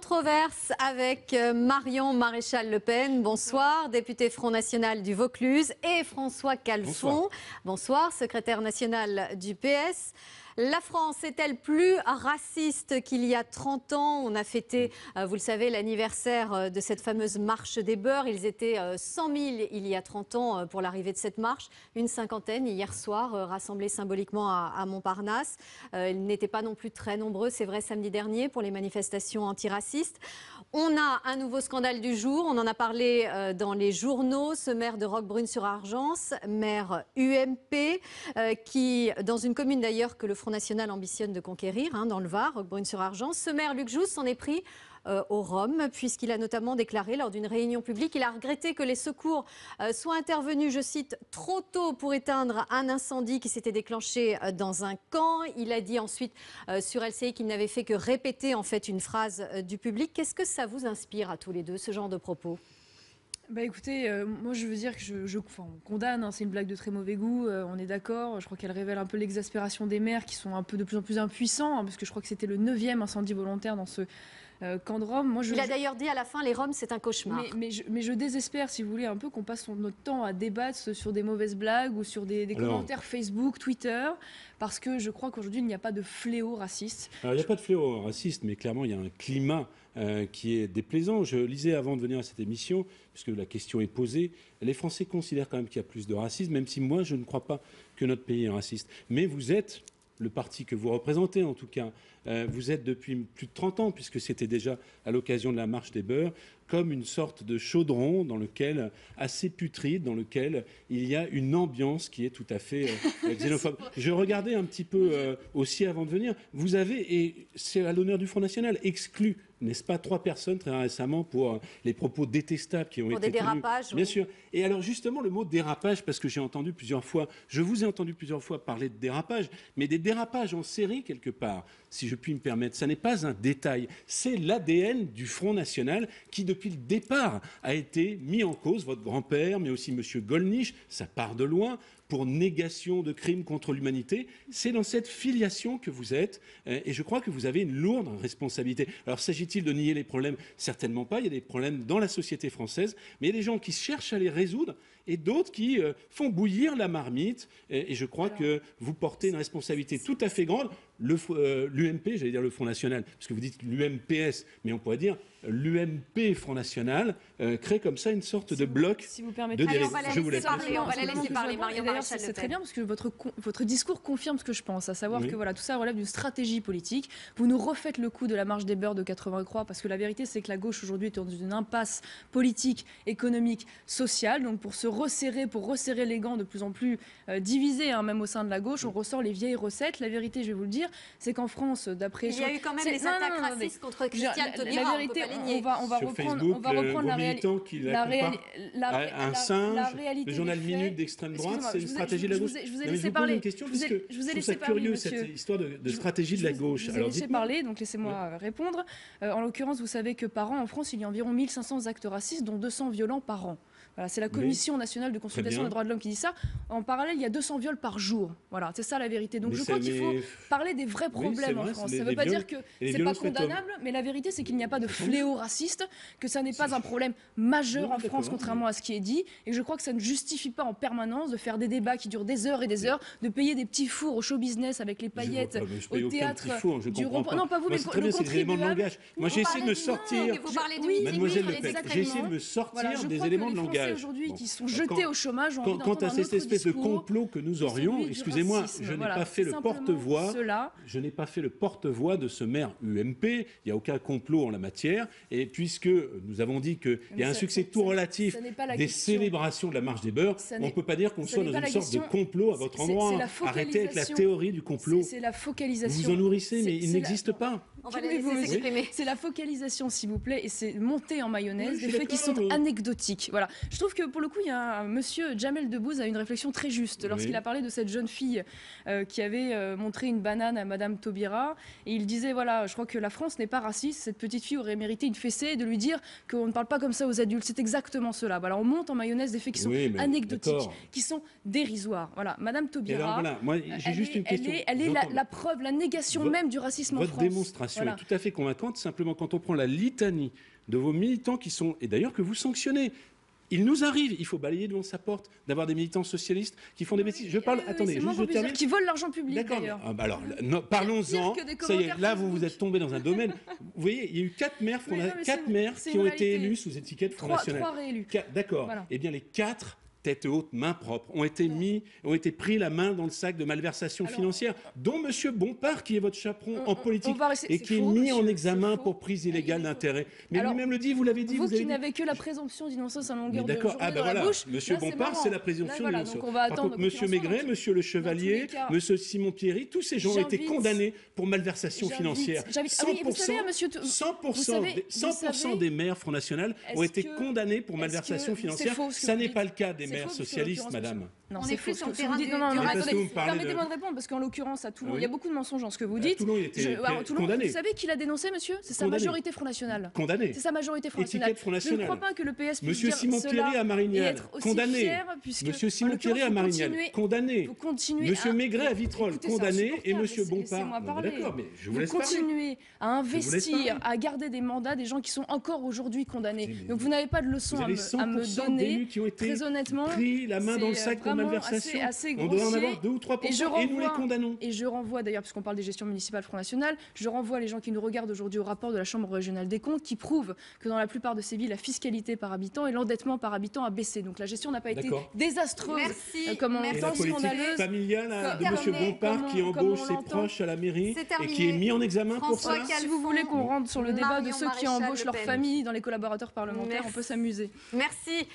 Controverse avec Marion Maréchal-Le Pen. Bonsoir, député Front National du Vaucluse, et François Calfon. Bonsoir, secrétaire national du PS. La France est-elle plus raciste qu'il y a 30 ans? On a fêté, vous le savez, l'anniversaire de cette fameuse marche des beurs. Ils étaient 100 000 il y a 30 ans pour l'arrivée de cette marche. Une cinquantaine hier soir, rassemblés symboliquement à Montparnasse. Ils n'étaient pas non plus très nombreux, c'est vrai, samedi dernier pour les manifestations antiracistes. On a un nouveau scandale du jour. On en a parlé dans les journaux. Ce maire de Roquebrune-sur-Argence, maire UMP, qui, dans une commune d'ailleurs que le Front National ambitionne de conquérir, dans le Var, Roquebrune-sur-Argence. Ce maire, Luc Jousse, s'en est pris au rhum, puisqu'il a notamment déclaré lors d'une réunion publique, il a regretté que les secours soient intervenus, je cite, trop tôt pour éteindre un incendie qui s'était déclenché dans un camp. Il a dit ensuite sur LCI qu'il n'avait fait que répéter en fait une phrase du public. Qu'est-ce que ça vous inspire à tous les deux, ce genre de propos ? Bah écoutez, moi je veux dire que on condamne, c'est une blague de très mauvais goût, on est d'accord. Je crois qu'elle révèle un peu l'exaspération des maires qui sont un peu de plus en plus impuissants, parce que je crois que c'était le 9e incendie volontaire dans ce camp de Rome. Il a d'ailleurs dit à la fin, les Roms c'est un cauchemar. Mais je désespère, si vous voulez, un peu qu'on passe notre temps à débattre sur des mauvaises blagues ou sur des commentaires Facebook, Twitter, parce que je crois qu'aujourd'hui il n'y a pas de fléau raciste. Alors il n'y a pas de fléau raciste, mais clairement il y a un climat qui est déplaisant. Je lisais avant de venir à cette émission, puisque la question est posée, les Français considèrent quand même qu'il y a plus de racisme, même si moi je ne crois pas que notre pays est raciste. Mais vous êtes, le parti que vous représentez en tout cas, vous êtes depuis plus de 30 ans, puisque c'était déjà à l'occasion de la marche des beurs, comme une sorte de chaudron dans lequel, assez putride, dans lequel il y a une ambiance qui est tout à fait xénophobe. Je regardais un petit peu aussi avant de venir, vous avez, et c'est à l'honneur du Front National, exclu, n'est-ce pas, 3 personnes très récemment pour les propos détestables qui ont été tenus. Pour des dérapages, bien sûr. Et alors justement, le mot dérapage, parce que j'ai entendu plusieurs fois, je vous ai entendu plusieurs fois parler de dérapage, mais des dérapages en série quelque part, si je puis me permettre, ça n'est pas un détail, c'est l'ADN du Front National qui, depuis le départ, a été mis en cause, votre grand-père, mais aussi M. Gollnisch, ça part de loin, pour négation de crimes contre l'humanité. C'est dans cette filiation que vous êtes, et je crois que vous avez une lourde responsabilité. Alors, s'agit-il de nier les problèmes? Certainement pas, il y a des problèmes dans la société française, mais il y a des gens qui cherchent à les résoudre, et d'autres qui font bouillir la marmite, et je crois que vous portez une responsabilité tout à fait grande. L'UMP, j'allais dire le Front National, parce que vous dites l'UMPS, mais on pourrait dire l'UMP Front National, crée comme ça une sorte de bloc de dérive. On va la laisser parler, Marion Maréchal-Le Pen. C'est très bien, parce que votre discours confirme ce que je pense, à savoir que voilà, tout ça relève d'une stratégie politique. Vous nous refaites le coup de la marche des beurs de 83, parce que la vérité, c'est que la gauche aujourd'hui est dans une impasse politique, économique, sociale. Donc pour resserrer les gants de plus en plus divisés, même au sein de la gauche, on ressort les vieilles recettes. La vérité, je vais vous le dire, c'est qu'en France, d'après... Il y a eu quand même des attaques racistes contre Christiane Taubira. La vérité, on va reprendre la réalité. Un singe, le journal Minute d'extrême droite, c'est une stratégie de la gauche. Je vous ai laissé parler. Je vous ai laissé parler, curieux, cette histoire de stratégie de la gauche. Je vous ai laissé parler, donc laissez-moi répondre. En l'occurrence, vous savez que par an, en France, il y a environ 1500 actes racistes, dont 200 violents par an. Voilà, c'est la Commission nationale de consultation des droits de l'homme qui dit ça. En parallèle, il y a 200 viols par jour. Voilà, c'est ça la vérité. Donc je crois qu'il faut parler des vrais problèmes en France. Ça ne veut pas dire que c'est pas condamnable, mais la vérité, c'est qu'il n'y a pas de fléau raciste, que ça n'est pas un problème majeur en France, contrairement à ce qui est dit. Et je crois que ça ne justifie pas en permanence de faire des débats qui durent des heures et des heures, de payer des petits fours au show business avec les paillettes au théâtre du rond-point. Non, pas vous, mais le contribuable. Moi, j'ai essayé de me sortir. Mademoiselle Le Pen, j'ai essayé de me sortir des éléments de langage. Aujourd'hui qui sont jetés au chômage. Quant à cette espèce de complot que nous aurions, excusez-moi, je n'ai pas fait le porte-voix. Je n'ai pas fait le porte-voix de ce maire UMP. Il n'y a aucun complot en la matière. Et puisque nous avons dit qu'il y a un succès tout relatif des célébrations de la marche des beurs, on ne peut pas dire qu'on soit dans une sorte de complot à votre endroit. Arrêtez avec la théorie du complot. C'est la focalisation. Vous en nourrissez, mais il n'existe pas. On va la laisser s'exprimer. C'est la focalisation, s'il vous plaît, et c'est monter en mayonnaise des faits qui sont anecdotiques. Voilà. Je trouve que pour le coup, il y a un monsieur Jamel Debbouze a une réflexion très juste lorsqu'il a parlé de cette jeune fille qui avait montré une banane à Madame Taubira, et il disait voilà, je crois que la France n'est pas raciste. Cette petite fille aurait mérité une fessée et de lui dire qu'on ne parle pas comme ça aux adultes. C'est exactement cela. Voilà, on monte en mayonnaise des faits qui sont anecdotiques, qui sont dérisoires. Voilà, Madame Taubira. Alors, voilà, moi, j'ai juste une question. Elle est la preuve, la négation même du racisme en France. Votre démonstration déclaration Voilà. est tout à fait convaincante. Simplement, quand on prend la litanie de vos militants qui sont, et d'ailleurs que vous sanctionnez, il nous arrive, il faut balayer devant sa porte, d'avoir des militants socialistes qui font des bêtises. Je parle, attendez, juste je termine. Qui volent l'argent public, D'accord, d'ailleurs. alors, parlons-en. Pire que des Ça y est, commentaires là, vous Facebook. êtes tombé dans un domaine. Vous voyez, il y a eu 4 maires, c'est qui ont une été réalité. élus sous étiquette Front 3 National. réélus. D'accord. Voilà. Eh bien, les 4 tête haute, main propre, ont été pris la main dans le sac de malversation financière, dont M. Bompard, qui est votre chaperon en politique, et qui est mis en examen pour prise illégale d'intérêt. Mais lui-même le dit, vous l'avez dit. Vous qui n'avez que la présomption d'innocence à longueur de journée dans la bouche. M. Bompard, c'est la présomption d'innocence. Par contre, M. Maigret, M. Le Chevalier, M. Simon Pierry, tous ces gens ont été condamnés pour malversation financière. 100% des maires Front National ont été condamnés pour malversation financière. Ça n'est pas le cas des maires socialistes, madame. Non, c'est faux. Permettez-moi de répondre, parce qu'en l'occurrence, à Toulon, il y a beaucoup de mensonges dans ce que vous dites. Toulon, il était condamné. Vous savez qui l'a dénoncé, monsieur? C'est sa majorité Front National. Condamné. C'est sa majorité Front National. Je ne crois pas que le PS puisse dire Simon Pierry à Marignal, condamné. Monsieur Simon Pierry à Marignal, condamné. Monsieur Maigret à Vitrolles, condamné. Et monsieur Bompard. D'accord, mais je vous laisse parler. Vous continuez à investir, à garder des mandats des gens qui sont encore aujourd'hui condamnés. Donc vous n'avez pas de leçon à me donner. Très honnêtement, pris la main dans le sac pour malversation. On doit en avoir 2 ou 3% et nous les condamnons. Et je renvoie d'ailleurs, puisqu'on parle des gestions municipales Front National, je renvoie les gens qui nous regardent aujourd'hui au rapport de la Chambre régionale des comptes qui prouve que dans la plupart de ces villes, la fiscalité par habitant et l'endettement par habitant a baissé. Donc la gestion n'a pas été désastreuse, comme on l'entend, scandaleuse. Familiale de M. Bompard qui embauche ses proches à la mairie et qui est mis en examen pour ça. Si vous voulez qu'on rentre sur le débat de ceux qui embauchent leur famille dans les collaborateurs parlementaires, on peut s'amuser. Merci.